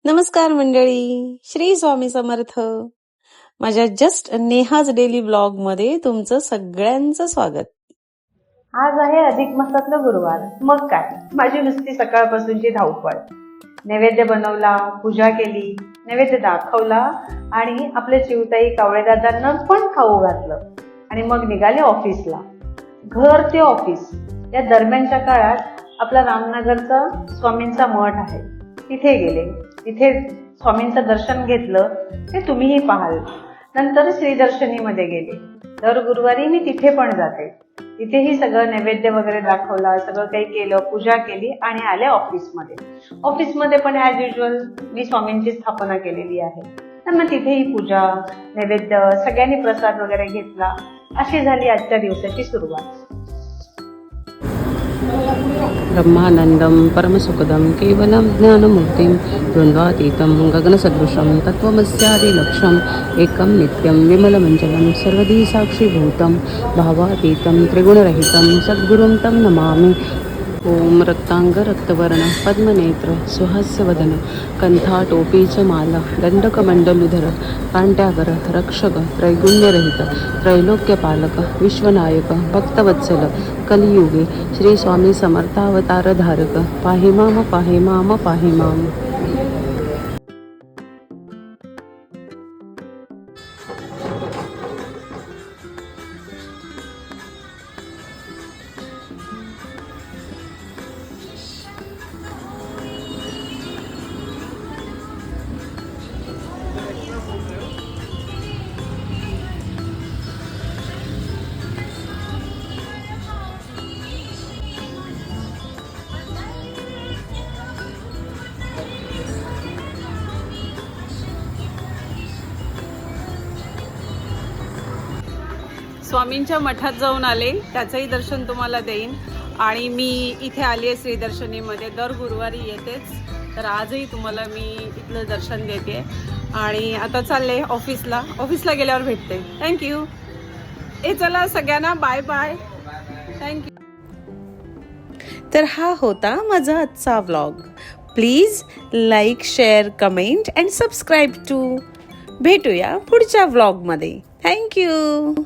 नमस्कार मंडळी, श्री स्वामी समर्थ. माझ्या जस्ट नेहाज डेली ब्लॉग मध्ये तुमचं सगळ्यांचं स्वागत. आज आहे अधिक मासातलं गुरुवार. मग काय, माझी नुसती सकाळपासूनची धावपळ. नैवेद्य बनवला, पूजा केली, नैवेद्य दाखवला आणि आपल्या चिवताई कावळेदादांना पण खाऊ घातलं आणि मग निघाले ऑफिसला. घर ते ऑफिस या दरम्यानच्या काळात आपला रामनगरचा स्वामींचा मठ आहे, तिथे गेले. तिथे स्वामींचं दर्शन घेतलं, ते तुम्हीही पाहाल. नंतर श्रीदर्शनीमध्ये गेले. दर गुरुवारी मी तिथे पण जाते. तिथेही सगळं नैवेद्य वगैरे दाखवला, सगळं काही केलं, पूजा केली आणि आले ऑफिसमध्ये. ऑफिसमध्ये पण ॲज युजल मी स्वामींची स्थापना केलेली आहे. तर मग तिथेही पूजा, नैवेद्य, सगळ्यांनी प्रसाद वगैरे घेतला. अशी झाली आजच्या दिवसाची सुरुवात. ब्रह्मानंदं परमसुखदं केवलं ज्ञानमूर्तिं द्वन्द्वातीतं गगनसदृशं तत्त्वमस्यादिलक्ष्यम् एकं नित्यं विमलमञ्जलं सर्वधी साक्षीभूतं भावातीतं त्रिगुणरहितं सद्गुरुं तं नमामि. ओम रक्तांग रक्तवर्ण पद्मनेत्र सुहास्यवदन कंठाटोपी च माला दंडकमंडलुधर कांट्यागर रक्षक त्रैगुण्यरहित त्रैलोक्यपालक विश्वनायक भक्तवत्सल कलियुगे श्री स्वामी समर्थावतारधारक पाहि माम पाहि माम पाहि माम. स्वामींच्या मठात जाऊन आले, त्याचंही दर्शन तुम्हाला देईन. आणि मी इथे आली आहे श्रीदर्शनीमध्ये. दर गुरुवारी येतेच, तर आजही तुम्हाला मी इथलं दर्शन देते. आणि आता चालले ऑफिसला गेल्यावर भेटते. थँक्यू. चला सगळ्यांना बाय बाय. थँक्यू. तर हा होता माझा आजचा vlog. Please like, share, comment and subscribe to. भेटूया पुढच्या व्लॉगमध्ये. थँक्यू.